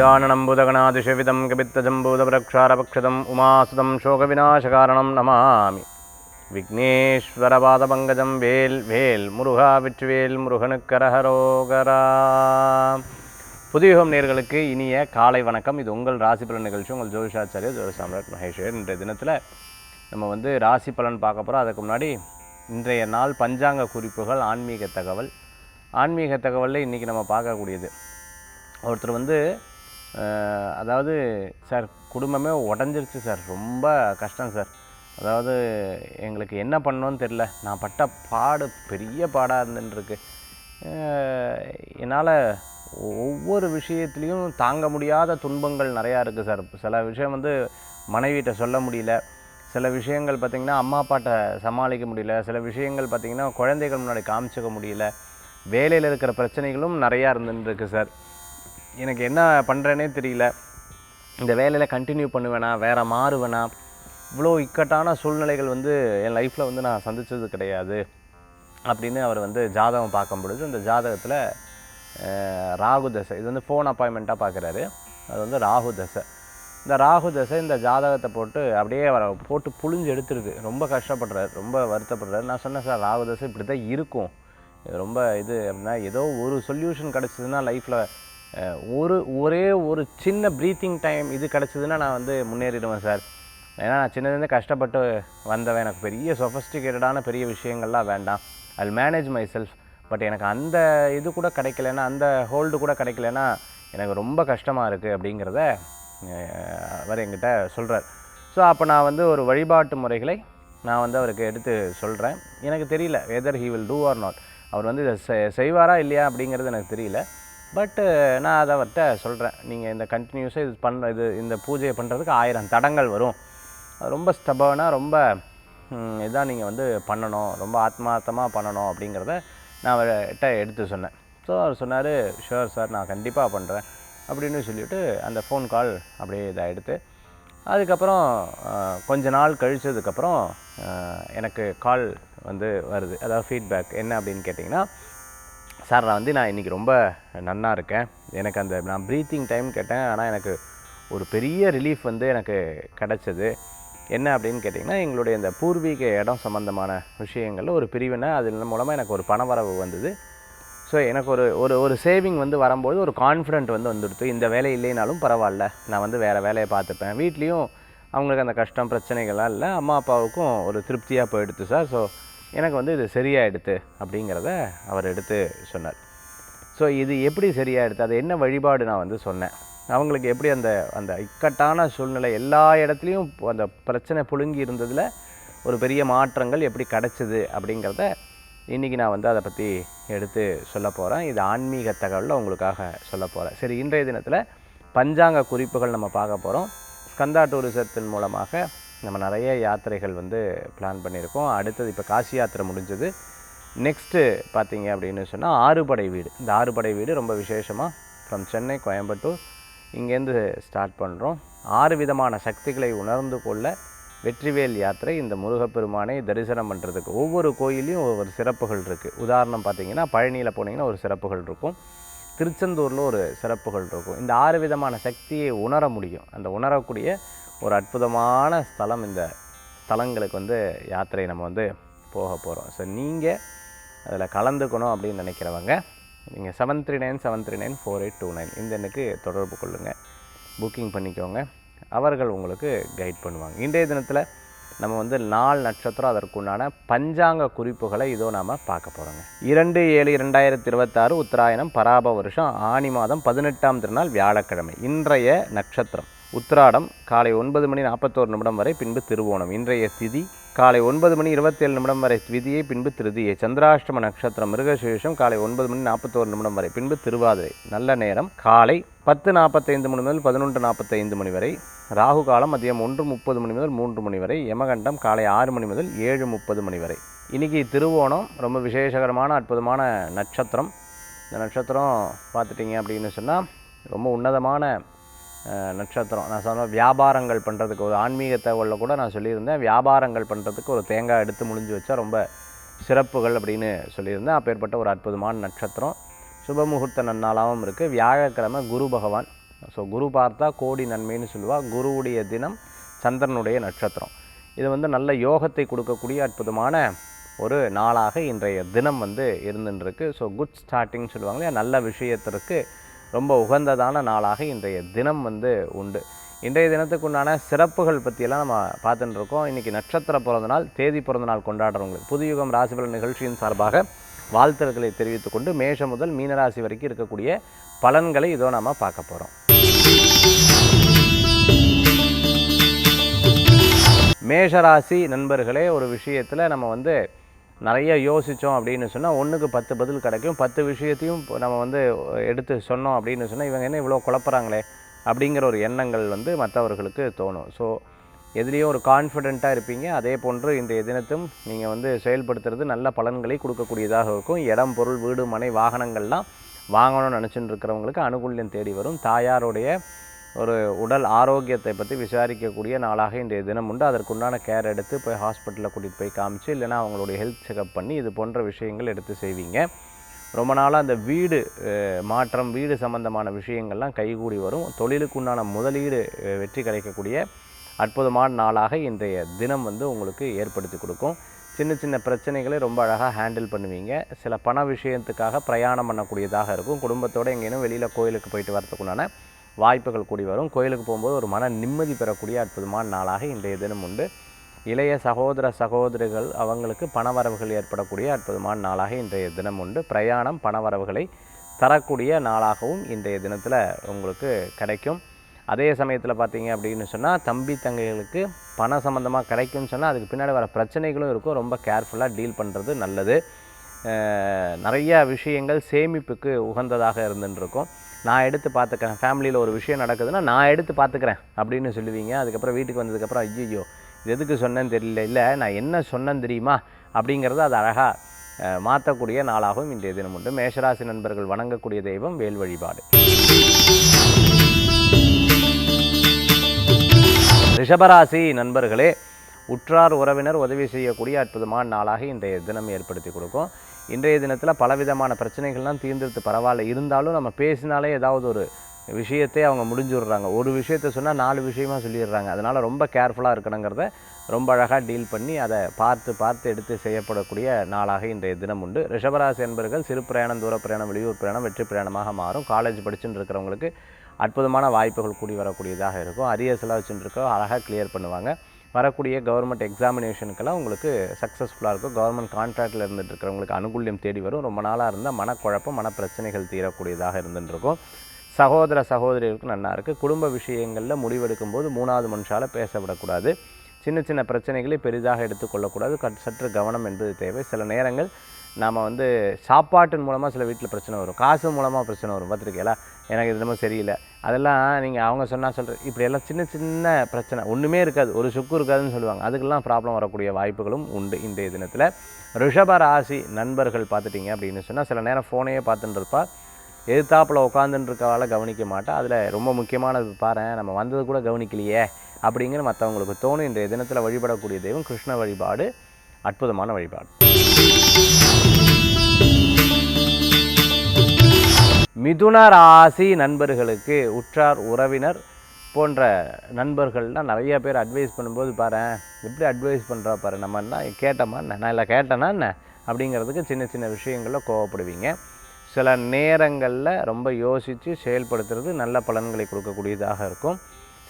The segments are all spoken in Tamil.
गजाननं भूतगणातिसेवितं कपित्तजम्बूतपरक्षारपक्षितम् उमासुतं शोकविनाशकारणं नमामि विघ्नेश्वरपादपङ्कजं வேல் வேல் முருகா வெற்றிவேல் முருகனுக்கரஹரோகரா. புதியுகம் நேயர்களுக்கு இனிய காலை வணக்கம். இது உங்கள் ராசி பலன் நிகழ்ச்சி. உங்கள் ஜோதிஷாச்சாரிய ஜோதிஷ சாம்ராட் மகேஸ்வர். இன்றைய தினத்தில் நம்ம ராசி பலன் பார்க்க போகிறோம். அதுக்கு முன்னாடி இன்றைய நாள் பஞ்சாங்க குறிப்புகள், ஆன்மீக தகவல். ஆன்மீக தகவலில் இன்றைக்கி நம்ம பார்க்கக்கூடியது, ஒருத்தர் அதாவது சார் குடும்பமே உடஞ்சிருச்சு சார், ரொம்ப கஷ்டம் சார், அதாவது எங்களுக்கு என்ன பண்ணணும்னு தெரில, நான் பட்ட பாடு பெரிய பாடாக இருந்துருக்கு, என்னால் ஒவ்வொரு விஷயத்துலேயும் தாங்க முடியாத துன்பங்கள் நிறையா இருக்குது சார். சில விஷயம் மனைவிட்ட சொல்ல முடியல, சில விஷயங்கள் பார்த்திங்கன்னா அம்மா அப்பாட்ட சமாளிக்க முடியல, சில விஷயங்கள் பார்த்திங்கன்னா குழந்தைகள் முன்னாடி காமிச்சிக்க முடியல, வேலையில் இருக்கிற பிரச்சனைகளும் நிறையா இருந்துருக்கு சார். எனக்கு என்ன பண்ணுறேனே தெரியல, இந்த வேலையில் கண்டினியூ பண்ணுவேனா, வேறு மாறுவேனா, இவ்வளோ இக்கட்டான சூழ்நிலைகள் என் லைஃப்பில் நான் சந்தித்தது கிடையாது அப்படின்னு அவர் ஜாதகம் பார்க்கும் பொழுது, இந்த ஜாதகத்தில் ராகு தசை, இது ஃபோன் அப்பாயின்மெண்ட்டாக பார்க்குறாரு. அது ராகு தசை. இந்த ராகு தசை இந்த ஜாதகத்தை அப்படியே அவரை போட்டு புழிஞ்சு எடுத்துருது. ரொம்ப கஷ்டப்படுறாரு, ரொம்ப வருத்தப்படுறாரு. நான் சொன்னேன் சார், ராகு தசை இப்படி தான் இருக்கும், ரொம்ப அப்படின்னா ஏதோ ஒரு சொல்யூஷன் கிடச்சிதுன்னா லைஃப்பில் ஒரே ஒரு சின்ன ப்ரீத்திங் டைம் இது கிடச்சிதுன்னா நான் முன்னேறிடுவேன் சார். ஏன்னா நான் சின்னதுலேருந்தே கஷ்டப்பட்டு வந்தவன், எனக்கு பெரிய சொஃபஸ்டிகேட்டடான பெரிய விஷயங்கள்லாம் வேண்டாம், ஐ மேனேஜ் மை செல்ஃப். பட் எனக்கு அந்த இது கூட கிடைக்கலன்னா, அந்த ஹோல்டு கூட கிடைக்கலன்னா எனக்கு ரொம்ப கஷ்டமாக இருக்குது அப்படிங்கிறத அவர் என்கிட்ட சொல்கிறார். ஸோ அப்போ நான் ஒரு வழிபாட்டு முறைகளை நான் அவருக்கு எடுத்து சொல்கிறேன். எனக்கு தெரியல whether he will do or not, அவர் இதை செய்வாரா இல்லையா அப்படிங்கிறது எனக்கு தெரியல. பட்டு நான் அதை அவர்கிட்ட சொல்கிறேன், நீங்கள் இந்த கண்டினியூஸாக இந்த பூஜையை பண்ணுறதுக்கு 1000 தடங்கள் வரும், ரொம்ப ஸ்டபர்னாக ரொம்ப இதான் நீங்கள் பண்ணணும், ரொம்ப ஆத்மார்த்தமாக பண்ணணும் அப்படிங்கிறத நான் அவர்கிட்ட எடுத்து சொன்னேன். ஸோ அவர் சொன்னார், ஷுவர் சார், நான் கண்டிப்பாக பண்ணுறேன் அப்படின்னு சொல்லிவிட்டு அந்த ஃபோன் கால் அப்படியே இதை எடுத்து, அதுக்கப்புறம் கொஞ்ச நாள் கழித்ததுக்கப்புறம் எனக்கு கால் வருது. அதாவது ஃபீட்பேக் என்ன அப்படின்னு கேட்டிங்கன்னா, சார் நான் இன்றைக்கி ரொம்ப நன்னா இருக்கேன், எனக்கு நான் ப்ரீத்திங் டைம் கேட்டேன், ஆனால் எனக்கு ஒரு பெரிய ரிலீஃப் எனக்கு கிடச்சிது. என்ன அப்படின்னு கேட்டிங்கன்னா, எங்களுடைய இந்த பூர்வீக இடம் சம்மந்தமான விஷயங்களில் ஒரு பிரிவினை, அதன் மூலமாக எனக்கு ஒரு பணவரவு வந்தது. ஸோ எனக்கு ஒரு சேவிங் வரும்போது ஒரு கான்ஃபிடென்ட் வந்துடுத்து, இந்த வேலை இல்லைனாலும் பரவாயில்ல, நான் வேறு வேலையை பார்த்துப்பேன், வீட்லேயும் அவங்களுக்கு அந்த கஷ்டம் பிரச்சனைகள்லாம் இல்லை, அம்மா அப்பாவுக்கும் ஒரு திருப்தியாக போயிடுது சார். ஸோ எனக்கு இது சரியாயிடுது அப்படிங்கிறத அவர் எடுத்து சொன்னார். ஸோ இது எப்படி சரியாயிடுது, அது என்ன வழிபாடு நான் சொன்னேன், அவங்களுக்கு எப்படி அந்த இக்கட்டான சூழ்நிலை எல்லா இடத்துலையும் அந்த பிரச்சனை புழுங்கி இருந்ததில் ஒரு பெரிய மாற்றங்கள் எப்படி கிடச்சிது அப்படிங்கிறத இன்றைக்கி நான் அதை பற்றி எடுத்து சொல்ல போகிறேன். இது ஆன்மீக தகவலில் உங்களுக்காக சொல்ல போகிறேன். சரி, இன்றைய தினத்தில் பஞ்சாங்க குறிப்புகள் நம்ம பார்க்க போகிறோம். ஸ்கந்தா டூரிசத்தின் மூலமாக நம்ம நிறைய யாத்திரைகள் பிளான் பண்ணியிருக்கோம். அடுத்தது இப்போ காசி யாத்திரை முடிஞ்சது. நெக்ஸ்ட்டு பார்த்திங்க அப்படின்னு சொன்னால் ஆறுபடை வீடு. இந்த ஆறுபடை வீடு ரொம்ப விசேஷமாக ஃப்ரம் சென்னை, கோயம்புத்தூர் இங்கேருந்து ஸ்டார்ட் பண்ணுறோம். 6 விதமான சக்திகளை உணர்ந்து கொள்ள வெற்றிவேல் யாத்திரை. இந்த முருகப்பெருமானை தரிசனம் பண்ணுறதுக்கு ஒவ்வொரு கோயிலையும் ஒவ்வொரு சிறப்புகள் இருக்குது. உதாரணம் பார்த்திங்கன்னா, பழனியில் போனீங்கன்னா ஒரு சிறப்புகள் இருக்கும், திருச்செந்தூரில் ஒரு சிறப்புகள் இருக்கும். இந்த 6 விதமான சக்தியை உணர முடியும். அந்த உணரக்கூடிய ஒரு அற்புதமான ஸ்தலம். இந்த ஸ்தலங்களுக்கு யாத்திரை நம்ம போக போகிறோம். ஸோ நீங்கள் அதில் கலந்துக்கணும் அப்படின்னு நினைக்கிறவங்க, நீங்கள் 7397394829 இந்த எண்ணுக்கு தொடர்பு கொள்ளுங்கள், புக்கிங் பண்ணிக்கோங்க, அவர்கள் உங்களுக்கு கைட் பண்ணுவாங்க. இன்றைய தினத்தில் நம்ம நாள் நட்சத்திரம், அதற்குண்டான பஞ்சாங்க குறிப்புகளை இதோ நாம் பார்க்க போகிறோங்க. 2/7/2026 உத்தராயணம், பராப வருஷம், ஆனி மாதம் 18ஆம் திருநாள், வியாழக்கிழமை. இன்றைய நட்சத்திரம் உத்திராடம் காலை 9:41 வரை, பின்பு திருவோணம். இன்றைய திதி காலை 9:27 வரை திதியை, பின்பு திருதியை. சந்திராஷ்டம நட்சத்திரம் மிருகசீரிஷம் காலை 9:41 வரை, பின்பு திருவாதிரை. நல்ல நேரம் காலை 10:45 முதல் 11:45 வரை. ராகு காலம் மதியம் 1:30 முதல் 3 வரை. யமகண்டம் காலை 6 முதல் 7:30 வரை. இன்றைக்கி திருவோணம் ரொம்ப விசேஷகரமான அற்புதமான நட்சத்திரம். இந்த நட்சத்திரம் பார்த்துட்டிங்க அப்படின்னு சொன்னால் ரொம்ப உன்னதமான நட்சத்திரம். நான் சொன்ன வியாபாரங்கள் பண்ணுறதுக்கு, ஒரு ஆன்மீக தகவலில் கூட நான் சொல்லியிருந்தேன், வியாபாரங்கள் பண்ணுறதுக்கு ஒரு தேங்காய் எடுத்து முடிஞ்சு வச்சா ரொம்ப சிறப்புகள் அப்படின்னு சொல்லியிருந்தேன். அப்பேற்பட்ட ஒரு அற்புதமான நட்சத்திரம். சுபமுகூர்த்த நன்னாளாகவும் இருக்குது. வியாழக்கிழமை குரு பகவான் ஸோ குரு பார்த்தா கோடி நன்மைன்னு சொல்லுவாள். குருவுடைய தினம், சந்திரனுடைய நட்சத்திரம். இது வந்து நல்ல யோகத்தை கொடுக்கக்கூடிய அற்புதமான ஒரு நாளாக இன்றைய தினம் வந்து இருந்துருக்கு. ஸோ குட் ஸ்டார்டிங் சொல்லுவாங்க இல்லையா, நல்ல விஷயத்திற்கு ரொம்ப உகந்ததான நாளாக இன்றைய தினம் வந்து உண்டு. இன்றைய தினத்துக்கு உண்டான சிறப்புகள் பற்றியெல்லாம் நம்ம பார்த்துட்டு இருக்கோம். இன்றைக்கி நட்சத்திர பிறந்தநாள், தேதி பிறந்தநாள் கொண்டாடுறவங்களுக்கு புதுயுகம் ராசிபலன் நிகழ்ச்சியின் சார்பாக வாழ்த்துக்களை தெரிவித்துக்கொண்டு மேஷம் முதல் மீனராசி வரைக்கும் இருக்கக்கூடிய பலன்களை இதோ நாம் பார்க்க போகிறோம். மேஷராசி நண்பர்களே, ஒரு விஷயத்தில் நம்ம வந்து நிறைய யோசித்தோம் அப்படின்னு சொன்னால் 1க்கு 10 பதில் கிடைக்கும். 10 விஷயத்தையும் நம்ம வந்து எடுத்து சொன்னோம் அப்படின்னு சொன்னால் இவங்க என்ன இவ்வளோ குழப்பறாங்களே அப்படிங்கிற ஒரு எண்ணங்கள் வந்து மற்றவர்களுக்கு தோணும். ஸோ எதுலேயும் ஒரு கான்ஃபிடெண்ட்டாக இருப்பீங்க. அதே போன்று இன்றைய தினத்தும் நீங்கள் வந்து செயல்படுத்துறது நல்ல பலன்களை கொடுக்கக்கூடியதாக இருக்கும். இடம், பொருள், வீடு, மனை, வாகனங்கள்லாம் வாங்கணும்னு நினச்சிட்டு இருக்கிறவங்களுக்கு அனுகூல்யம் தேடி வரும். தாயாருடைய ஒரு உடல் ஆரோக்கியத்தை பற்றி விசாரிக்கக்கூடிய நாளாக இன்றைய தினம் உண்டு. அதற்குண்டான கேர் எடுத்து போய் ஹாஸ்பிட்டலில் கூட்டிகிட்டு போய் காமிச்சு, இல்லைனா அவங்களுடைய ஹெல்த் செக்அப் பண்ணி இது போன்ற விஷயங்கள் எடுத்து செய்வீங்க. ரொம்ப நாளாக அந்த வீடு மாற்றம், வீடு சம்பந்தமான விஷயங்கள்லாம் கைகூடி வரும். தொழிலுக்கு உண்டான முதலீடு வெற்றி கிடைக்கக்கூடிய அற்புதமான நாளாக இன்றைய தினம் வந்து உங்களுக்கு ஏற்படுத்தி கொடுக்கும். சின்ன சின்ன பிரச்சனைகளை ரொம்ப அழகாக ஹேண்டில் பண்ணுவீங்க. சில பண விஷயத்துக்காக பிரயாணம் பண்ணக்கூடியதாக இருக்கும். குடும்பத்தோடு எங்கேனும் வெளியில் கோயிலுக்கு போயிட்டு வரதுக்குண்டான வாய்ப்புகள் கூடி வரும். கோயிலுக்கு போகும்போது ஒரு மன நிம்மதி பெறக்கூடிய அற்புதமான நாளாக இன்றைய தினம் உண்டு. இளைய சகோதர சகோதரிகள் அவங்களுக்கு பணவரவுகள் ஏற்படக்கூடிய அற்புதமான நாளாக இன்றைய தினம் உண்டு. பிரயாணம் பணவரவுகளை தரக்கூடிய நாளாகவும் இன்றைய தினத்தில் உங்களுக்கு கிடைக்கும். அதே சமயத்தில் பார்த்தீங்க அப்படின்னு சொன்னால் தம்பி தங்கைகளுக்கு பண சம்மந்தமாக கிடைக்கும்னு சொன்னால் அதுக்கு பின்னாடி வர பிரச்சனைகளும் இருக்கும். ரொம்ப கேர்ஃபுல்லாக டீல் பண்ணுறது நல்லது. நிறைய விஷயங்கள் சேமிப்புக்கு உகந்ததாக இருந்துருக்கும். நான் எடுத்து பார்த்துக்கிறேன், ஃபேமிலியில் ஒரு விஷயம் நடக்குதுன்னா நான் எடுத்து பார்த்துக்கிறேன் அப்படின்னு சொல்லுவீங்க. அதுக்கப்புறம் வீட்டுக்கு வந்ததுக்கப்புறம் ஐயோ இது எதுக்கு சொன்னேன்னு தெரியல, இல்லை நான் என்ன சொன்னேன்னு தெரியுமா அப்படிங்கிறது அது அழகாக மாற்றக்கூடிய நாளாகவும் இன்றைய தினம் உண்டு. மேஷராசி நண்பர்கள் வணங்கக்கூடிய தெய்வம் வேல் வழிபாடு. ரிஷபராசி நண்பர்களே, உற்றார் உறவினர் உதவி செய்யக்கூடிய அற்புதமான நாளாக இன்றைய தினம் ஏற்படுத்தி கொடுக்கும். இன்றைய தினத்தில் பலவிதமான பிரச்சனைகள்லாம் தீர்ந்துட்டு பரவாயில்ல, இருந்தாலும் நம்ம பேசினாலே ஏதாவது ஒரு விஷயத்தை அவங்க முடிஞ்சு விடுறாங்க. ஒரு விஷயத்தை சொன்னால் 4 விஷயமாக சொல்லிடுறாங்க. அதனால் ரொம்ப கேர்ஃபுல்லாக இருக்கணுங்கிறத ரொம்ப அழகாக டீல் பண்ணி அதை பார்த்து எடுத்து செய்யப்படக்கூடிய நாளாக இன்றைய தினம் உண்டு. ரிஷபராசி என்பர்கள் சிறு பிரயாணம், தூர பிரயாணம், வெளியூர் பிரயாணம் வெற்றி பிரயாணமாக மாறும். காலேஜ் படிச்சுட்டு இருக்கிறவங்களுக்கு அற்புதமான வாய்ப்புகள் கூடி வரக்கூடியதாக இருக்கும். அரியர்ஸ்லாம் வச்சுட்டு இருக்கோம், அழகாக கிளியர் பண்ணுவாங்க. வரக்கூடிய கவர்மெண்ட் எக்ஸாமினேஷனுக்கெல்லாம் உங்களுக்கு சக்ஸஸ்ஃபுல்லாக இருக்கும். கவர்மெண்ட் கான்ட்ராக்டில் இருந்துட்டு இருக்கிறவங்களுக்கு அனுகூல்யம் தேடி வரும். ரொம்ப நாளாக இருந்தால் மனக்குழப்பம், மனப்பிரச்சனைகள் தீரக்கூடியதாக இருந்துருக்கும். சகோதர சகோதரிகளுக்கு நல்லா இருக்குது. குடும்ப விஷயங்களில் முடிவெடுக்கும் போது 3வது மனுஷால் பேசப்படக்கூடாது. சின்ன சின்ன பிரச்சனைகளை பெரிதாக எடுத்துக்கொள்ளக்கூடாது. சற்று கவனம் என்பது தேவை. சில நேரங்கள் நாம் வந்து சாப்பாட்டின் மூலமாக சில வீட்டில் பிரச்சனை வரும், காசு மூலமாக பிரச்சனை வரும். பார்த்துருக்கீங்களா, எனக்கு இது ரொம்ப சரியில்லை, அதெல்லாம் நீங்கள் அவங்க சொன்னால் இப்படியெல்லாம் சின்ன சின்ன பிரச்சனை ஒன்றுமே இருக்காது, ஒரு சுக்கு இருக்காதுன்னு சொல்லுவாங்க. அதுக்கெல்லாம் ப்ராப்ளம் வரக்கூடிய வாய்ப்புகளும் உண்டு இன்றைய தினத்தில். ரிஷப ராசி நண்பர்கள் பார்த்துட்டிங்க அப்படின்னு சொன்னால் சில நேரம் ஃபோனையே பார்த்துட்டு இருப்பா, எதிர்த்தாப்பில் உட்காந்துருக்கவால கவனிக்க மாட்டா. அதில் ரொம்ப முக்கியமானது பாரு, நம்ம வந்தது கூட கவனிக்கலையே அப்படிங்கிற மற்றவங்களுக்கு தோணும். இன்றைய தினத்தில் வழிபடக்கூடிய தெய்வம் கிருஷ்ண வழிபாடு அற்புதமான வழிபாடு. மிதுன ராசி நண்பர்களுக்கு உற்றார் உறவினர் போன்ற நண்பர்கள்லாம் நிறைய பேர் அட்வைஸ் பண்ணும்போது பாரு, எப்படி அட்வைஸ் பண்ணுறா பாரு, நம்ம என்ன கேட்டோமா என்ன, நான் இல்லை கேட்டேன்னா என்ன அப்படிங்கிறதுக்கு சின்ன சின்ன விஷயங்களில் கோவப்படுவீங்க. சில நேரங்களில் ரொம்ப யோசித்து செயல்படுத்துறது நல்ல பலன்களை கொடுக்கக்கூடியதாக இருக்கும்.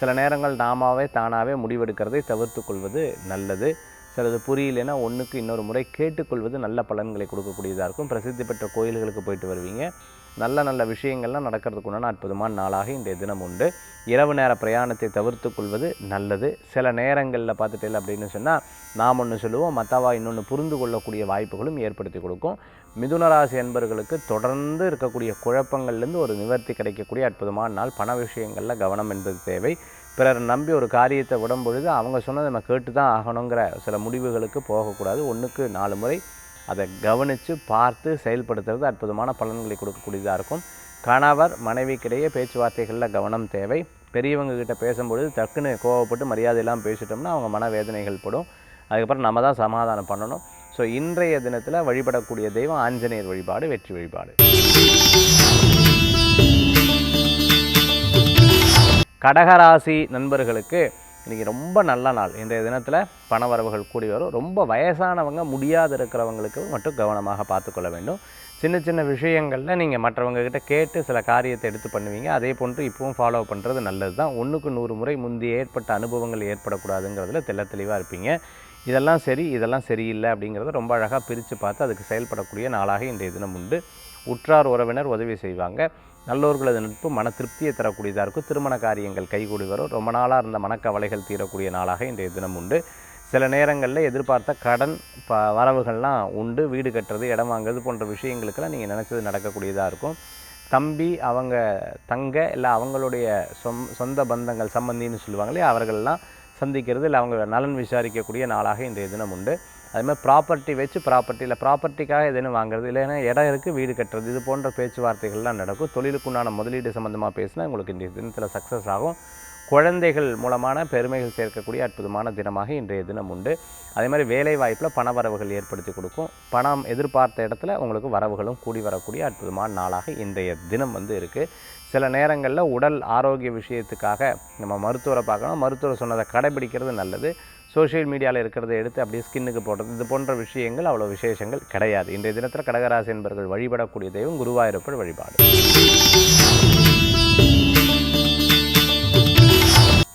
சில நேரங்கள் நாமாவே தானாகவே முடிவெடுக்கிறதை தவிர்த்து கொள்வது நல்லது. சிலது புரியலைன்னா ஒன்றுக்கு இன்னொரு முறை கேட்டுக்கொள்வது நல்ல பலன்களை கொடுக்கக்கூடியதாக இருக்கும். பிரசித்தி பெற்ற கோயில்களுக்கு போயிட்டு வருவீங்க. நல்ல நல்ல விஷயங்கள்லாம் நடக்கிறதுக்குண்டான அற்புதமான நாளாக இன்றைய தினம் உண்டு. இரவு நேர பிரயாணத்தை தவிர்த்து கொள்வது நல்லது. சில நேரங்களில் பார்த்துட்டே அப்படின்னு சொன்னால் நாம் ஒன்று சொல்லுவோம், மற்றவா இன்னொன்று புரிந்து கொள்ளக்கூடிய வாய்ப்புகளும் ஏற்படுத்தி கொடுக்கும். மிதுனராசி என்பர்களுக்கு தொடர்ந்து இருக்கக்கூடிய குழப்பங்கள்லேருந்து ஒரு நிவர்த்தி கிடைக்கக்கூடிய அற்புதமான நாள். பண விஷயங்களில் கவனம் என்பது தேவை. பிறர் நம்பி ஒரு காரியத்தை விடும் பொழுது அவங்க சொன்னதை நம்ம கேட்டு தான் ஆகணுங்கிற சில முடிவுகளுக்கு போகக்கூடாது. 1க்கு 4 முறை அதை கவனித்து பார்த்து செயல்படுத்துறது அற்புதமான பலன்களை கொடுக்கக்கூடியதாக இருக்கும். கணவர் மனைவிக்கிடையே பேச்சுவார்த்தைகளில் கவனம் தேவை. பெரியவங்க கிட்ட பேசும்பொழுது டக்குன்னு கோவப்பட்டு மரியாதையெல்லாம் பேசிட்டோம்னா அவங்க மனவேதனைகள் படும். அதுக்கப்புறம் நம்ம தான் சமாதானம் பண்ணணும். ஸோ இன்றைய தினத்தில் வழிபடக்கூடிய தெய்வம் ஆஞ்சநேயர் வழிபாடு வெற்றி வழிபாடு. கடகராசி நண்பர்களுக்கு இன்றைக்கி ரொம்ப நல்ல நாள். இன்றைய தினத்தில் பணவரவுகள் கூடி வரும். ரொம்ப வயசானவங்க முடியாது இருக்கிறவங்களுக்கு மட்டும் கவனமாக பார்த்துக்கொள்ள வேண்டும். சின்ன சின்ன விஷயங்களில் நீங்கள் மற்றவங்கக்கிட்ட கேட்டு சில காரியத்தை எடுத்து பண்ணுவீங்க. அதே போன்று இப்பவும் ஃபாலோ பண்ணுறது நல்லது தான். 1க்கு 100 முறை முந்தைய ஏற்பட்ட அனுபவங்கள் ஏற்படக்கூடாதுங்கிறதுல தெளிவாக இருப்பீங்க. இதெல்லாம் சரி, இதெல்லாம் சரியில்லை அப்படிங்கிறத ரொம்ப அழகாக பிரித்து பார்த்து அதுக்கு செயல்படக்கூடிய நாளாக இன்றைய தினம் உண்டு. உற்றார் உறவினர் உதவி செய்வாங்க. நல்லோர்களது நட்பு மன திருப்தியை தரக்கூடியதாக இருக்கும். திருமண காரியங்கள் கைகூடி வரும். ரொம்ப நாளாக இருந்த மனக்கவலைகள் தீரக்கூடிய நாளாக இன்றைய தினம் உண்டு. சில நேரங்களில் எதிர்பார்த்த கடன் வரவுகள்லாம் உண்டு. வீடு கட்டுறது, இடம் வாங்குறது போன்ற விஷயங்களுக்கெல்லாம் நீங்கள் நினச்சது நடக்கக்கூடியதாக இருக்கும். தம்பி, அவங்க தங்க, இல்லை அவங்களுடைய சொந்த பந்தங்கள் சம்பந்தின்னு சொல்லுவாங்களே, அவர்கள்லாம் சந்திக்கிறது இல்லை அவங்க நலன் விசாரிக்கக்கூடிய நாளாக இன்றைய தினம் உண்டு. அதுமாதிரி ப்ராப்பர்ட்டி வச்சு ப்ராப்பர்ட்டிக்காக எதுன்னு வாங்குறது, இல்லைன்னா இடம் இருக்குது வீடு கட்டுறது, இது போன்ற பேச்சுவார்த்தைகள்லாம் நடக்கும். தொழிலுக்குண்டான முதலீடு சம்மந்தமாக பேசினா உங்களுக்கு இன்றைய தினத்தில் சக்ஸஸ் ஆகும். குழந்தைகள் மூலமான பெருமைகள் சேர்க்கக்கூடிய அற்புதமான தினமாக இன்றைய தினம் உண்டு. அதே மாதிரி வேலை வாய்ப்பில் பண வரவுகள் ஏற்படுத்தி கொடுக்கும். பணம் எதிர்பார்த்த இடத்துல உங்களுக்கு வரவுகளும் கூடி வரக்கூடிய அற்புதமான நாளாக இன்றைய தினம் இருக்குது. சில நேரங்களில் உடல் ஆரோக்கிய விஷயத்துக்காக நம்ம மருத்துவரை பார்க்கணும். மருத்துவர் சொன்னதை கடைபிடிக்கிறது நல்லது. சோஷியல் மீடியாவில் இருக்கிறத எடுத்து அப்படியே ஸ்கின்னுக்கு போடுறது, இது போன்ற விஷயங்கள் அவ்வளோ விசேஷங்கள் கிடையாது. இன்றைய தினத்தில் கடகராசி என்பவர்கள் வழிபடக்கூடிய தெய்வம் குருவாயூரப்பர் வழிபாடு.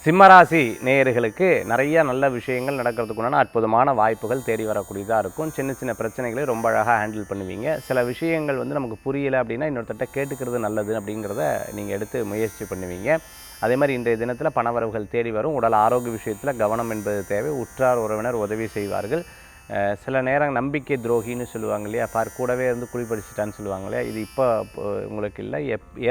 சிம்மராசி நேயர்களுக்கு நிறைய நல்ல விஷயங்கள் நடக்கிறதுக்குண்டான அற்புதமான வாய்ப்புகள் தேடி வரக்கூடியதாக இருக்கும். சின்ன சின்ன பிரச்சனைகளை ரொம்ப அழகாக ஹேண்டில் பண்ணுவீங்க. சில விஷயங்கள் நமக்கு புரியலை அப்படின்னா இன்னொருத்தட்ட கேட்டுக்கிறது நல்லது அப்படிங்கிறத நீங்கள் எடுத்து முயற்சி பண்ணுவீங்க. அதே மாதிரி இன்றைய தினத்தில் பணவரவுகள் தேடி வரும். உடல் ஆரோக்கிய விஷயத்தில் கவனம் என்பது தேவை. உற்றார் உறவினர் உதவி செய்வார்கள். சில நேரம் நம்பிக்கை துரோகின்னு சொல்லுவாங்க இல்லையா, கூடவே இருந்து குடிப்படிச்சிட்டான்னு சொல்லுவாங்க இல்லையா, இது இப்போ உங்களுக்கு இல்லை,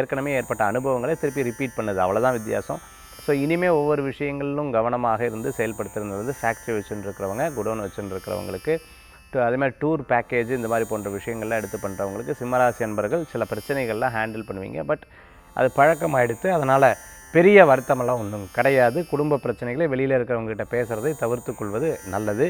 ஏற்கனவே ஏற்பட்ட அனுபவங்களை திருப்பி ரிப்பீட் பண்ணுது, அவ்வளோதான் வித்தியாசம். ஸோ இனிமேல் ஒவ்வொரு விஷயங்களிலும் கவனமாக இருந்து செயல்படுத்துறது. ஃபேக்ட்ரி வச்சுருக்கிறவங்க, குடோன் வச்சுருக்கிறவங்களுக்கு, அதே மாதிரி டூர் பேக்கேஜ் இந்த மாதிரி போன்ற விஷயங்கள்லாம் எடுத்து பண்ணுறவங்களுக்கு சிம்மராசி அன்பர்கள் சில பிரச்சனைகள்லாம் ஹேண்டில் பண்ணுவீங்க. பட் அது பழக்கமாகிடுத்து, அதனால் பெரிய வருத்தமெல்லாம் ஒன்றும் கிடையாது. குடும்ப பிரச்சனைகளை வெளியில் இருக்கிறவங்ககிட்ட பேசுகிறதை தவிர்த்து கொள்வது நல்லது.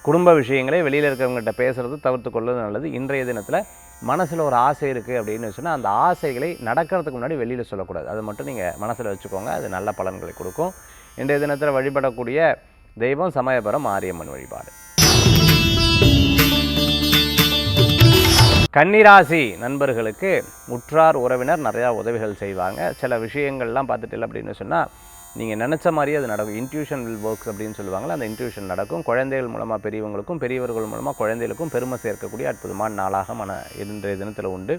குடும்ப விஷயங்களை வெளியில் இருக்கிறவங்ககிட்ட பேசுகிறது தவிர்த்து கொள்வது நல்லது. இன்றைய தினத்தில் மனசில் ஒரு ஆசை இருக்குது அப்படின்னு சொன்னால் அந்த ஆசைகளை நடக்கிறதுக்கு முன்னாடி வெளியில் சொல்லக்கூடாது. அது மட்டும் நீங்கள் மனசில் வச்சுக்கோங்க, அது நல்ல பலன்களை கொடுக்கும். இன்றைய தினத்தில் வழிபடக்கூடிய தெய்வம் சமயபுரம் மாரியம்மன் வழிபாடு. கன்னிராசி நண்பர்களுக்கு உற்றார் உறவினர் நிறையா உதவிகள் செய்வாங்க. சில விஷயங்கள்லாம் பார்த்துட்டு அப்படின்னு சொன்னால் நீங்கள் நினச்ச மாதிரியே அது நடக்கும். இன்ட்யூஷன் வில் ஒர்க்ஸ் அப்படின்னு சொல்லுவாங்களே, அந்த இன்ட்யூஷன் நடக்கும். குழந்தைகள் மூலமாக பெரியவங்களுக்கும், பெரியவர்கள் மூலமாக குழந்தைகளுக்கும் பெருமை சேர்க்கக்கூடிய அற்புதமான நாளாக இன்றைய தினத்தில் உண்டு.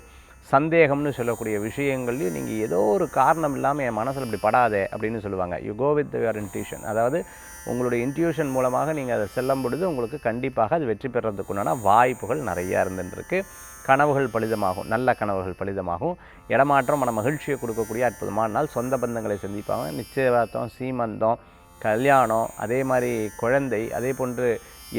சந்தேகம்னு சொல்லக்கூடிய விஷயங்கள்லையும் நீங்கள் ஏதோ ஒரு காரணம் இல்லாமல் என் மனசில் இப்படி படாதே அப்படின்னு சொல்லுவாங்க. You go with your intuition. அதாவது உங்களுடைய இன்ட்யூஷன் மூலமாக நீங்கள் அதை செல்லும் பொழுது உங்களுக்கு கண்டிப்பாக அது வெற்றி பெறதுக்குண்டான வாய்ப்புகள் நிறையா இருந்துருக்கு. கனவுகள் பலிதமாகும், நல்ல கனவுகள் பலிதமாகும். இடமாற்றம் மன மகிழ்ச்சியை கொடுக்கக்கூடிய அற்புதமான நாள். சொந்த பந்தங்களை சந்திப்பாங்க. நிச்சயதார்த்தம், சீமந்தம், கல்யாணம், அதே மாதிரி குழந்தை, அதே போன்று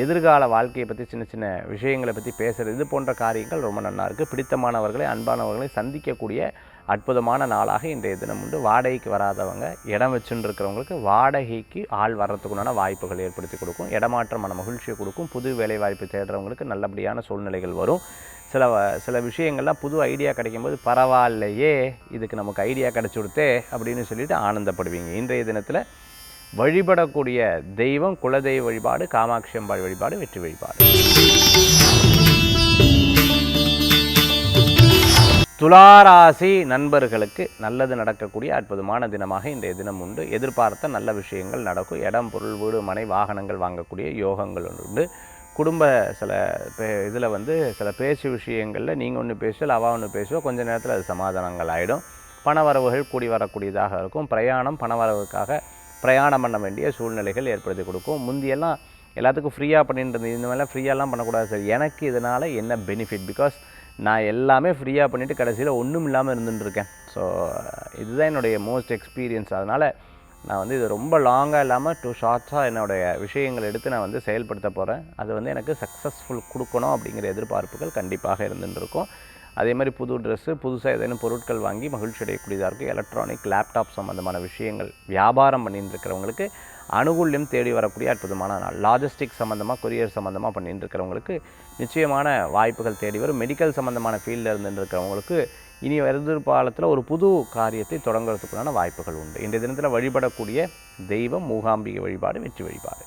எதிர்கால வாழ்க்கையை பற்றி சின்ன சின்ன விஷயங்களை பற்றி பேசுகிறது, இது போன்ற காரியங்கள் ரொம்ப நல்லா இருக்குது. பிடித்தமானவர்களை, அன்பானவர்களை சந்திக்கக்கூடிய அற்புதமான நாளாக இன்றைய தினம் உண்டு. வாடகைக்கு வராதவங்க, இடம் வச்சுன்னு இருக்கிறவங்களுக்கு வாடகைக்கு ஆள் வர்றதுக்குண்டான வாய்ப்புகள் ஏற்படுத்தி கொடுக்கும். இடமாற்றம் மன மகிழ்ச்சியை கொடுக்கும். புது வேலை வாய்ப்பு தேடுறவங்களுக்கு நல்லபடியான சூழ்நிலைகள் வரும். சில விஷயங்கள்லாம் புது ஐடியா கிடைக்கும்போது பரவாயில்லையே, இதுக்கு நமக்கு ஐடியா கிடச்சி கொடுத்தே அப்படின்னு சொல்லிட்டு ஆனந்தப்படுவீங்க. இன்றைய தினத்தில் வழிபடக்கூடிய தெய்வம் குலதெய்வ வழிபாடு, காமாட்சி அம்பாள் வழிபாடு, வெற்றி வழிபாடு. துளாராசி நண்பர்களுக்கு நல்லது நடக்கக்கூடிய அற்புதமான தினமாக இன்றைய தினம் உண்டு. எதிர்பார்த்த நல்ல விஷயங்கள் நடக்கும். இடம், பொருள், வீடு, மனை, வாகனங்கள் வாங்கக்கூடிய யோகங்கள் உண்டு. குடும்ப சில இதில் சில பேச்சு விஷயங்களில் நீங்கள் ஒன்று பேசுவோ, அவள் ஒன்று பேசுவோ, கொஞ்சம் நேரத்தில் அது சமாதானங்கள் ஆகிடும். பணவரவுகள் கூடி வரக்கூடியதாக இருக்கும். பிரயாணம், பணவரவுக்காக பிரயாணம் பண்ண வேண்டிய சூழ்நிலைகள் ஏற்படுத்தி கொடுக்கும். முந்தியெல்லாம் எல்லாத்துக்கும் ஃப்ரீயாக பண்ணிட்டு இருந்தது, இந்த மாதிரிலாம் ஃப்ரீயாலாம் பண்ணக்கூடாது சார், எனக்கு இதனால் என்ன பெனிஃபிட், பிகாஸ் நான் எல்லாமே ஃப்ரீயாக பண்ணிவிட்டு கடைசியில் ஒன்றும் இல்லாமல் இருந்துட்டுருக்கேன். ஸோ இதுதான் என்னுடைய மோஸ்ட் எக்ஸ்பீரியன்ஸ். அதனால் நான் இது ரொம்ப லாங்காக இல்லாமல் 2 ஷார்ட்ஸாக என்னுடைய விஷயங்கள் எடுத்து நான் செயல்படுத்த போகிறேன். அது எனக்கு சக்ஸஸ்ஃபுல் கொடுக்கணும் அப்படிங்கிற எதிர்பார்ப்புகள் கண்டிப்பாக இருந்துட்டு இருக்கும். அதே மாதிரி புது ட்ரெஸ்ஸு, புதுசாக ஏதேனும் பொருட்கள் வாங்கி மகிழ்ச்சி அடையக்கூடியதாக இருக்கும். எலக்ட்ரானிக், லேப்டாப் சம்மந்தமான விஷயங்கள் வியாபாரம் பண்ணிட்டு இருக்கிறவங்களுக்கு அனுகூல்யம் தேடி வரக்கூடிய அற்புதமான நாள். லாஜிஸ்டிக் சம்மந்தமாக, கொரியர் சம்மந்தமாக பண்ணிட்டு இருக்கிறவங்களுக்கு நிச்சயமான வாய்ப்புகள் தேடி வரும். மெடிக்கல் சம்மந்தமான ஃபீல்டில் இருந்துட்டு இருக்கிறவங்களுக்கு இனி எதிர்காலத்தில் ஒரு புது காரியத்தை தொடங்குறதுக்குண்டான வாய்ப்புகள் உண்டு. இன்றைய தினத்தில் வழிபடக்கூடிய தெய்வம் மூகாம்பிகை வழிபாடு, வெற்றி வழிபாடு.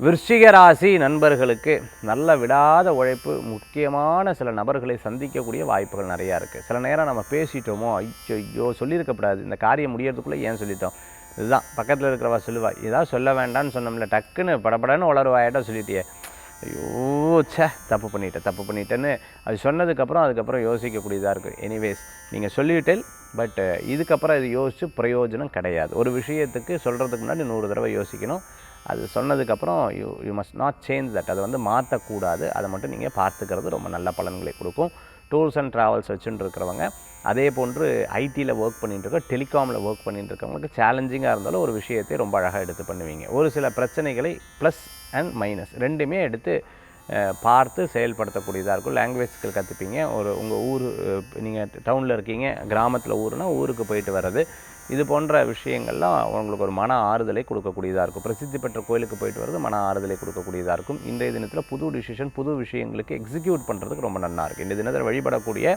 விருச்சிக ராசி நண்பர்களுக்கு நல்ல விடாத உழைப்பு, முக்கியமான சில நபர்களை சந்திக்கக்கூடிய வாய்ப்புகள் நிறையா இருக்குது. சில நேரம் நம்ம பேசிட்டோமோ, ஐயோ சொல்லியிருக்கப்படாது, இந்த காரியம் முடியறதுக்குள்ளே ஏன் சொல்லிட்டோம், இதுதான் பக்கத்தில் இருக்கிறவா சொல்லுவா, ஏதாவது சொல்ல வேண்டாம்னு சொன்னோம்ல, டக்குன்னு படப்படன்னு உளருவாயிட்ட சொல்லிட்டியே, ஐயோ தப்பு பண்ணிட்டேன்னு அது சொன்னதுக்கப்புறம் அதுக்கப்புறம் யோசிக்கக்கூடியதாக இருக்குது. எனிவேஸ் நீங்கள் சொல்லிவிட்டேன், பட் இதுக்கப்புறம் இது யோசித்து பிரயோஜனம் கிடையாது. ஒரு விஷயத்துக்கு சொல்கிறதுக்கு முன்னாடி 100 தடவை யோசிக்கணும். அது சொன்னதுக்கப்புறம் you must not change that. அதை வந்து மாற்றக்கூடாது. அதை மட்டும் நீங்கள் பார்த்துக்கிறது ரொம்ப நல்ல பலன்களை கொடுக்கும். டூர்ஸ் அண்ட் ட்ராவல்ஸ் வச்சுட்டு இருக்கிறவங்க, அதே போன்று ஐடியில் ஒர்க் பண்ணிட்டுருக்க, டெலிகாமில் ஒர்க் பண்ணிட்டு இருக்கவங்களுக்கு சேலஞ்சிங்காக இருந்தாலும் ஒரு விஷயத்தை ரொம்ப அழகாக எடுத்து பண்ணுவீங்க. ஒரு சில பிரச்சனைகளை ப்ளஸ் அண்ட் மைனஸ் ரெண்டுமே எடுத்து பார்த்து செயல்படுத்தக்கூடியதாக இருக்கும். லாங்குவேஜ் ஸ்கில் கற்றுப்பீங்க. உங்கள் ஊர், நீங்கள் டவுனில் இருக்கீங்க, கிராமத்தில் ஊருனா ஊருக்கு போயிட்டு வர்றது, இது போன்ற விஷயங்கள்லாம் உங்களுக்கு ஒரு மன ஆறுதலை கொடுக்கக்கூடியதாக இருக்கும். பிரசித்தி பெற்ற கோயிலுக்கு போயிட்டு வர்றது மன ஆறுதலை கொடுக்கக்கூடியதாக இருக்கும். இன்றைய தினத்தில் புது டிசிஷன், புது விஷயங்களுக்கு எக்ஸிக்யூட் பண்ணுறதுக்கு ரொம்ப நல்லா இருக்குது. இந்த தினத்தில் வழிபடக்கூடிய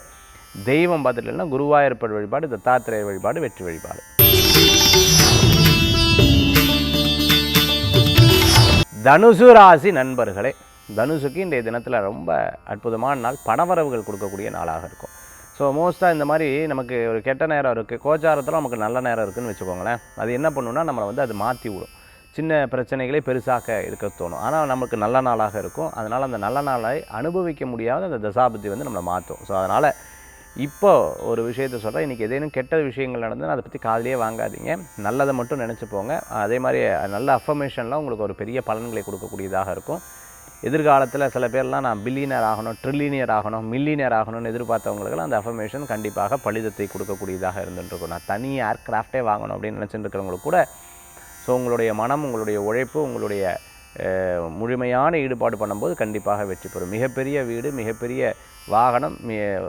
தெய்வம் பார்த்துட்டீங்கன்னா குருவாயூரப்பர் வழிபாடு, தத்தாத்திரேய வழிபாடு, வெற்றி வழிபாடு. தனுசு ராசி நண்பர்களே, தனுசுக்கு இன்றைய தினத்தில் ரொம்ப அற்புதமான நாள், பணவரவுகள் கொடுக்கக்கூடிய நாளாக இருக்கும். ஸோ மோஸ்ட்டாக இந்த மாதிரி நமக்கு ஒரு கெட்ட நேரம் இருக்குது, கோச்சாரத்தில் நமக்கு நல்ல நேரம் இருக்குதுன்னு வச்சுக்கோங்களேன். அது என்ன பண்ணுன்னா நம்மளை வந்து அது மாற்றி விடும். சின்ன பிரச்சனைகளை பெருசாக இருக்க தோணும். ஆனால் நமக்கு நல்ல நாளாக இருக்கும். அதனால் அந்த நல்ல நாளை அனுபவிக்க முடியாத அந்த தசாபுத்தி வந்து நம்மளை மாற்றும். ஸோ அதனால் இப்போ ஒரு விஷயத்தை சொல்கிறேன், இன்றைக்கி ஏதேனும் கெட்ட விஷயங்கள் நடந்து அதை பற்றி காதிலே வாங்காதீங்க. நல்லதை மட்டும் நினச்சிப்போங்க. அதே மாதிரி நல்ல அஃபர்மேஷன்லாம் உங்களுக்கு ஒரு பெரிய பலன்களை கொடுக்கக்கூடியதாக இருக்கும். எதிர்காலத்தில் சில பேர்லாம் நான் பில்லியனர் ஆகணும், ட்ரில்லியனர் ஆகணும், மில்லியனர் ஆகணும்னு எதிர்பார்த்தவங்களுக்கெல்லாம் அந்த அஃபர்மேஷன் கண்டிப்பாக பலிதத்தை கொடுக்கக்கூடியதாக இருந்துகிட்ருக்கும். நான் தனி ஏர்க்ராஃப்டே வாங்கணும் அப்படின்னு நினச்சிட்டு இருக்கிறவங்களுக்கு கூட ஸோ உங்களுடைய மனம், உங்களுடைய உழைப்பு, உங்களுடைய முழுமையான ஈடுபாடு பண்ணும்போது கண்டிப்பாக வெற்றி பெறும். மிகப்பெரிய வீடு, மிகப்பெரிய வாகனம்,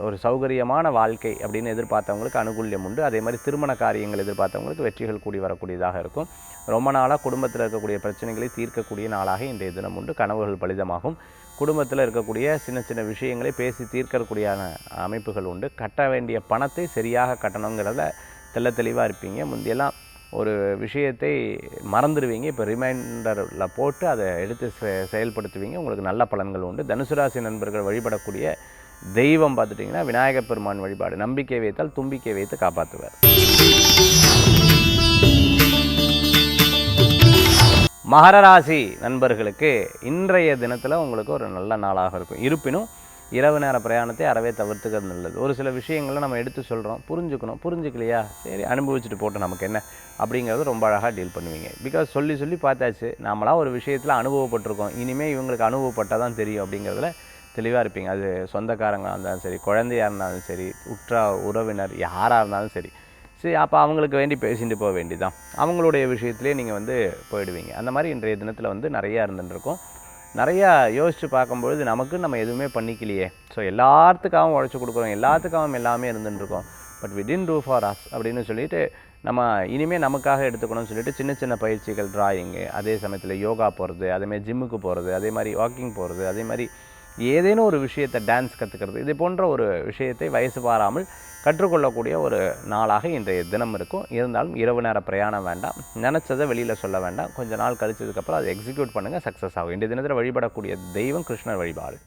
ஒரு சௌகரியமான வாழ்க்கை அப்படின்னு எதிர்பார்த்தவங்களுக்கு அனுகூல்யம் உண்டு. அதே மாதிரி திருமண காரியங்கள் எதிர்பார்த்தவங்களுக்கு வெற்றிகள் கூடி வரக்கூடியதாக இருக்கும். ரொம்ப நாளாக குடும்பத்தில் இருக்கக்கூடிய பிரச்சனைகளை தீர்க்கக்கூடிய நாளாக இன்றைய தினம் உண்டு. கனவுகள் பலிதமாகும். குடும்பத்தில் இருக்கக்கூடிய சின்ன சின்ன விஷயங்களை பேசி தீர்க்கக்கூடியான அமைப்புகள் உண்டு. கட்ட வேண்டிய பணத்தை சரியாக கட்டணுங்கிறத தெளிவாக இருப்பீங்க. முந்தியெல்லாம் ஒரு விஷயத்தை மறந்துடுவீங்க, இப்போ ரிமைண்டரில் போட்டு அதை எடுத்து செயல்படுத்துவீங்க. உங்களுக்கு நல்ல பலன்கள் உண்டு. தனுசு ராசி நண்பர்கள் வழிபடக்கூடிய தெய்வம் பார்த்துட்டிங்கன்னா விநாயகப் பெருமான் வழிபாடு. நம்பிக்கை வைத்தால் தும்பிக்கை வைத்து காப்பாற்றுவார். மகர ராசி நண்பர்களுக்கு இன்றைய தினத்தில் உங்களுக்கு ஒரு நல்ல நாளாக இருக்கும். இருப்பினும் இரவு நேர பிரயாணத்தை அறவே தவிர்த்துக்கிறது நல்லது. ஒரு சில விஷயங்களை நம்ம எடுத்து சொல்கிறோம், புரிஞ்சுக்கணும். புரிஞ்சுக்கலையா, சரி அனுபவிச்சுட்டு போட்டு நமக்கு என்ன அப்படிங்கிறது ரொம்ப அழகாக டீல் பண்ணுவீங்க. பிகாஸ் சொல்லி பார்த்தாச்சு, நம்மளாம் ஒரு விஷயத்தில் அனுபவப்பட்டிருக்கோம், இனிமேல் இவங்களுக்கு அனுபவப்பட்டால் தான் தெரியும் அப்படிங்கிறதுல தெளிவாக இருப்பீங்க. அது சொந்தக்காரங்களாக இருந்தாலும் சரி, குழந்தையாக இருந்தாலும் சரி, உறவினர் யாராக இருந்தாலும் சரி, அப்போ அவங்களுக்கு வேண்டி பேசிட்டு போக வேண்டிதான். அவங்களுடைய விஷயத்துலேயே நீங்கள் வந்து போயிடுவீங்க. அந்த மாதிரி இன்றைய தினத்தில் வந்து நிறையா இருந்துருக்கும். நிறையா யோசித்து பார்க்கும்பொழுது நமக்கு நம்ம எதுவுமே பண்ணிக்கலையே, ஸோ எல்லாத்துக்காகவும் உழைச்சி கொடுக்குறோம், எல்லாத்துக்காகவும் எல்லாமே இருந்துருக்கோம், but we didn't do for us அப்படின்னு சொல்லிட்டு நம்ம இனிமேல் நமக்காக எடுத்துக்கணும்னு சொல்லிட்டு சின்ன சின்ன பயிற்சிகள், டிராயிங்கு, அதே சமயத்தில் யோகா போகிறது, அதேமாதிரி ஜிம்முக்கு போகிறது, அதே மாதிரி வாக்கிங் போகிறது, அதே மாதிரி ஏதேனும் ஒரு விஷயத்தை டான்ஸ் கற்றுக்கிறது, இது போன்ற ஒரு விஷயத்தை வயசு பாராமல் கற்றுக்கொள்ளக்கூடிய ஒரு நாளாக இன்றைய தினம் இருக்கும். இருந்தாலும் இரவு நேர பிரயாணம் வேண்டாம், நினச்சதை வெளியில் சொல்ல வேண்டாம். கொஞ்சம் நாள் கழிச்சதுக்கப்புறம் அதை எக்ஸிக்யூட் பண்ணுங்கள், சக்ஸஸ் ஆகும். இன்றைய தினத்தில் வழிபடக்கூடிய தெய்வம் கிருஷ்ணர் வழிபாடு.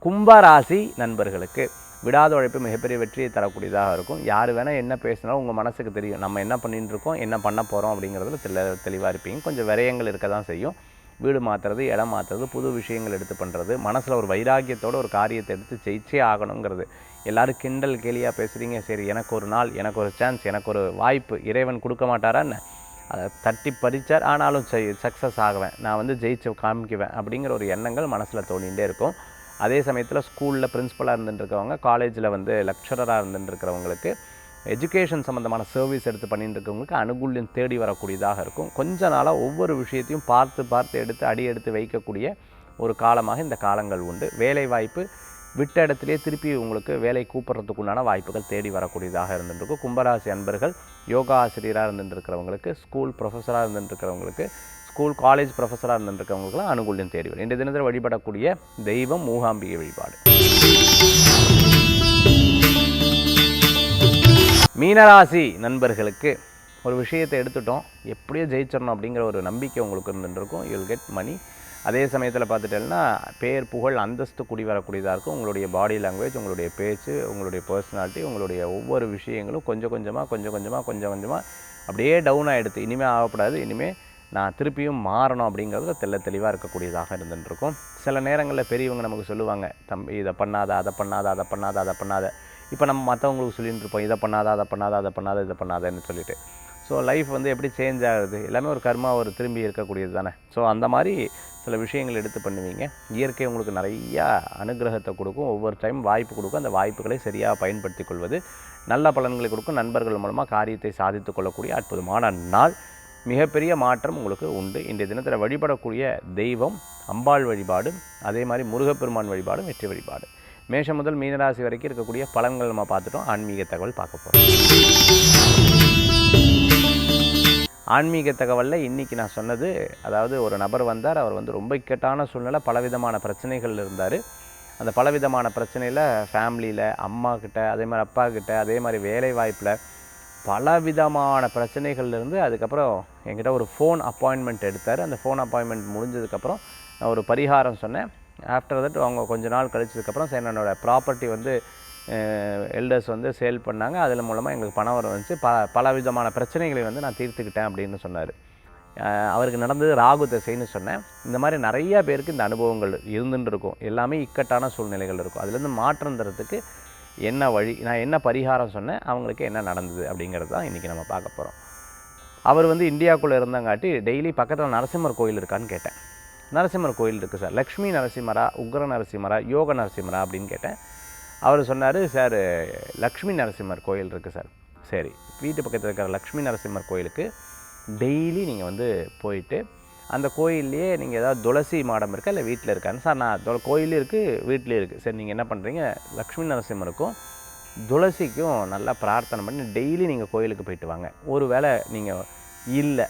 கும்பராசி நண்பர்களுக்கு விடாத உழைப்பு மிகப்பெரிய வெற்றியை தரக்கூடியதாக இருக்கும். யார் வேணால் என்ன பேசினாலும் உங்கள் மனசுக்கு தெரியும் நம்ம என்ன பண்ணிட்டு இருக்கோம், என்ன பண்ண போகிறோம் அப்படிங்கிறதுல தெளிவாக இருப்பீங்க. கொஞ்சம் விரயங்கள் இருக்க தான் செய்யும். வீடு மாற்றுறது, இடம் மாற்றுறது, புது விஷயங்கள் எடுத்து பண்ணுறது, மனசில் ஒரு வைராக்கியத்தோடு ஒரு காரியத்தை எடுத்து ஜெயிச்சே ஆகணுங்கிறது. எல்லோரும் கிண்டல் கேலியாக பேசுகிறீங்க, சரி எனக்கு ஒரு நாள், எனக்கு ஒரு சான்ஸ், எனக்கு ஒரு வாய்ப்பு இறைவன் கொடுக்க மாட்டாரான்னு அதை தட்டி பறிச்சார், ஆனாலும் சக்ஸஸ் ஆகுவேன், நான் வந்து ஜெயிச்சு காமிக்குவேன் அப்படிங்கிற ஒரு எண்ணங்கள் மனசில் தோணிகிட்டே இருக்கும். அதே சமயத்தில் ஸ்கூலில் பிரின்ஸிபலாக இருந்துட்டுருக்கவங்க, காலேஜில் வந்து லெக்சரராக இருந்துட்டுருக்கிறவங்களுக்கு எஜுகேஷன் சம்மந்தமான சர்வீஸ் எடுத்து பண்ணிட்டு இருக்கவங்களுக்கு அனுகூல்யம் தேடி வரக்கூடியதாக இருக்கும். கொஞ்ச நாளாக ஒவ்வொரு விஷயத்தையும் பார்த்து எடுத்து அடி எடுத்து வைக்கக்கூடிய ஒரு காலமாக இந்த காலங்கள் உண்டு. வேலை வாய்ப்பு விட்ட இடத்துலையே திருப்பி உங்களுக்கு வேலை கூப்பிட்றதுக்குண்டான வாய்ப்புகள் தேடி வரக்கூடியதாக இருந்துருக்கும். கும்பராசி அன்பர்கள் யோகா ஆசிரியராக இருந்துருக்கிறவங்களுக்கு, ஸ்கூல் ப்ரொஃபஸராக இருந்துருக்கிறவங்களுக்கு, ஸ்கூல் காலேஜ் ப்ரொஃபஸராக இருந்துருக்கிறவங்களுக்குலாம் அனுகூல்யம் தேடி வரும். இன்றைய தினத்தில் வழிபடக்கூடிய தெய்வம் மூகாம்பிகை வழிபாடு. மீனராசி நண்பர்களுக்கு ஒரு விஷயத்தை எடுத்துட்டோம், எப்படியோ ஜெயிச்சிடணும் அப்படிங்கிற ஒரு நம்பிக்கை உங்களுக்கு இருந்துருக்கும். You will get money. அதே சமயத்தில் பார்த்துட்டேன்னா பேர் புகழ் அந்தஸ்து கூடி வரக்கூடியதாக இருக்கும். உங்களுடைய பாடி லாங்குவேஜ், உங்களுடைய பேச்சு, உங்களுடைய பர்சனாலிட்டி, உங்களுடைய ஒவ்வொரு விஷயங்களும் கொஞ்சம் கொஞ்சமாக அப்படியே டவுன் ஆகிடுது. இனிமேல் ஆகக்கூடாது, இனிமேல் நான் திருப்பியும் மாறணும் அப்படிங்கிறது தெளிவாக இருக்கக்கூடியதாக இருந்துருக்கும். சில நேரங்களில் பெரியவங்க நமக்கு சொல்லுவாங்க, தம்பி இதை பண்ணாத, அதை பண்ணாத. இப்போ நம்ம மற்றவங்களுக்கு சொல்லிட்டு இருப்போம், இதை பண்ணாத இதை பண்ணாதன்னு சொல்லிட்டு. ஸோ லைஃப் எப்படி சேஞ்ச் ஆகுது, எல்லாமே ஒரு கர்மா ஒரு திரும்பி இருக்கக்கூடியது தானே. ஸோ அந்த மாதிரி சில விஷயங்கள் எடுத்து பண்ணுவீங்க. இயற்கை உங்களுக்கு நிறையா அனுகிரகத்தை கொடுக்கும், ஒவ்வொரு டைம் வாய்ப்பு கொடுக்கும். அந்த வாய்ப்புகளை சரியாக பயன்படுத்தி கொள்வது நல்ல பலன்களை கொடுக்கும். நண்பர்கள் மூலமாக காரியத்தை சாதித்து கொள்ளக்கூடிய அற்புதமான நாள். மிகப்பெரிய மாற்றம் உங்களுக்கு உண்டு. இன்றைய தினத்தில் வழிபடக்கூடிய தெய்வம் அம்பாள் வழிபாடு, அதே மாதிரி முருகப்பெருமான் வழிபாடு வெற்றி வழிபாடு. மேஷம் முதல் மீனராசி வரைக்கும் இருக்கக்கூடிய பலன்கள் நம்ம பார்த்துட்டோம். ஆன்மீக தகவல் பார்க்க போகிறோம். ஆன்மீக தகவலில் இன்றைக்கி நான் சொன்னது, அதாவது ஒரு நபர் வந்தார், அவர் ரொம்ப இக்கட்டான சூழ்நிலை, பலவிதமான பிரச்சனைகள் இருந்தார். அந்த பலவிதமான பிரச்சனையில் ஃபேமிலியில் அம்மா கிட்ட, அதே மாதிரி அப்பா கிட்ட, அதே மாதிரி வேலை வாய்ப்பில் பலவிதமான பிரச்சனைகள்லேருந்து அதுக்கப்புறம் என்கிட்ட ஒரு ஃபோன் அப்பாயின்மெண்ட் எடுத்தார். அந்த ஃபோன் அப்பாயின்மெண்ட் முடிஞ்சதுக்கப்புறம் நான் ஒரு பரிகாரம் சொன்னேன். ஆஃப்டர் தட் அவங்க கொஞ்ச நாள் கழிச்சதுக்கப்புறம் சரி என்னோடய ப்ராப்பர்ட்டி எல்டர்ஸ் சேல் பண்ணாங்க, அதில் மூலமாக எங்களுக்கு பணம் வர வந்துச்சு, பலவிதமான பிரச்சனைகளை நான் தீர்த்துக்கிட்டேன் அப்படின்னு சொன்னார். அவருக்கு நடந்தது ராகு திசைன்னு சொன்னேன். இந்த மாதிரி நிறையா பேருக்கு இந்த அனுபவங்கள் இருந்துட்டு இருக்கும். எல்லாமே இக்கட்டான சூழ்நிலைகள் இருக்கும். அதுலேருந்து மாற்றம் தரத்துக்கு என்ன வழி, நான் என்ன பரிகாரம் சொன்னேன், அவங்களுக்கு என்ன நடந்தது அப்படிங்கிறது தான் இன்றைக்கி நம்ம பார்க்க போகிறோம். அவர் இந்தியாவுக்குள்ளே இருந்தங்காட்டி டெய்லி பக்கத்தில் நரசிம்மர் கோயில் இருக்கான்னு கேட்டேன். நரசிம்மர் கோயில் இருக்குது சார். லக்ஷ்மி நரசிம்மரா, உக்ர நரசிம்மரா, யோக நரசிம்மரா அப்படின்னு கேட்டேன். அவர் சொன்னார், சார் லக்ஷ்மி நரசிம்மர் கோயில் இருக்குது சார். சரி, வீட்டு பக்கத்தில் இருக்கிற லக்ஷ்மி நரசிம்மர் கோயிலுக்கு டெய்லி நீங்கள் போயிட்டு அந்த கோயில்லையே நீங்கள் ஏதாவது துளசி மாடம் இருக்கா இல்லை வீட்டில் இருக்கான்னு. சார் நான் கோயிலும் இருக்குது வீட்லேயும் இருக்குது. சரி, நீங்கள் என்ன பண்ணுறீங்க, லக்ஷ்மி நரசிம்மருக்கும் துளசிக்கும் நல்லா பிரார்த்தனை பண்ணி டெய்லி நீங்கள் கோயிலுக்கு போயிட்டு வாங்க. ஒரு வேளை நீங்கள் இல்லை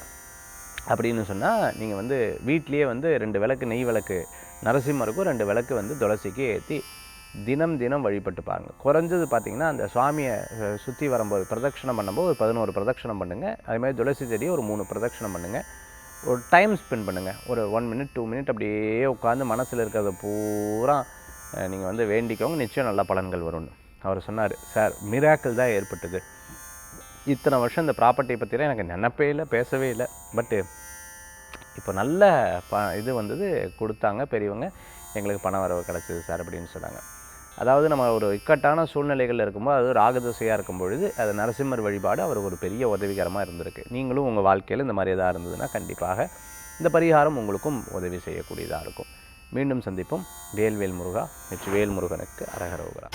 அப்படின்னு சொன்னால் நீங்கள் வீட்லேயே 2 விளக்கு, நெய் விளக்கு நரசிம்மருக்கும் 2 விளக்கு துளசிக்கு ஏற்றி தினம் வழிபட்டு பாருங்கள். குறைஞ்சது பார்த்திங்கன்னா அந்த சுவாமியை சுற்றி வரும்போது பிரதட்சணம் பண்ணும்போது ஒரு 11 பிரதட்சணம் பண்ணுங்கள். அதேமாதிரி துளசி செடியை ஒரு 3 பிரதட்சணம் பண்ணுங்கள். ஒரு டைம் ஸ்பெண்ட் பண்ணுங்கள், ஒரு 1 மினிட் 2 மினிட் அப்படியே உட்காந்து மனசில் இருக்கிறத பூரா நீங்கள் வேண்டிக்கோங்க, நிச்சயம் நல்ல பலன்கள் வரும்னு. அவர் சொன்னார், சார் மிராக்கிள் தான் ஏற்பட்டது. இத்தனை வருஷம் இந்த ப்ராப்பர்ட்டியை பற்றிலாம் எனக்கு நினைப்பே இல்லை, பேசவே இல்லை. பட்டு இப்போ நல்ல இது கொடுத்தாங்க பெரியவங்க, எங்களுக்கு பண வரவு கிடச்சிது சார் அப்படின்னு சொன்னாங்க. அதாவது நம்ம ஒரு இக்கட்டான சூழ்நிலைகள் இருக்கும்போது, அது ராகதிசையாக இருக்கும் பொழுது அது நரசிம்மர் வழிபாடு அவருக்கு ஒரு பெரிய உதவிகரமாக இருந்திருக்கு. நீங்களும் உங்கள் வாழ்க்கையில் இந்த மாதிரி எதாவது இருந்ததுன்னா கண்டிப்பாக இந்த பரிகாரம் உங்களுக்கும் உதவி செய்யக்கூடியதாக இருக்கும். மீண்டும் சந்திப்போம். வேல்வேல் முருகா, வெற்றிவேல் முருகனுக்கு அரகரோகரா.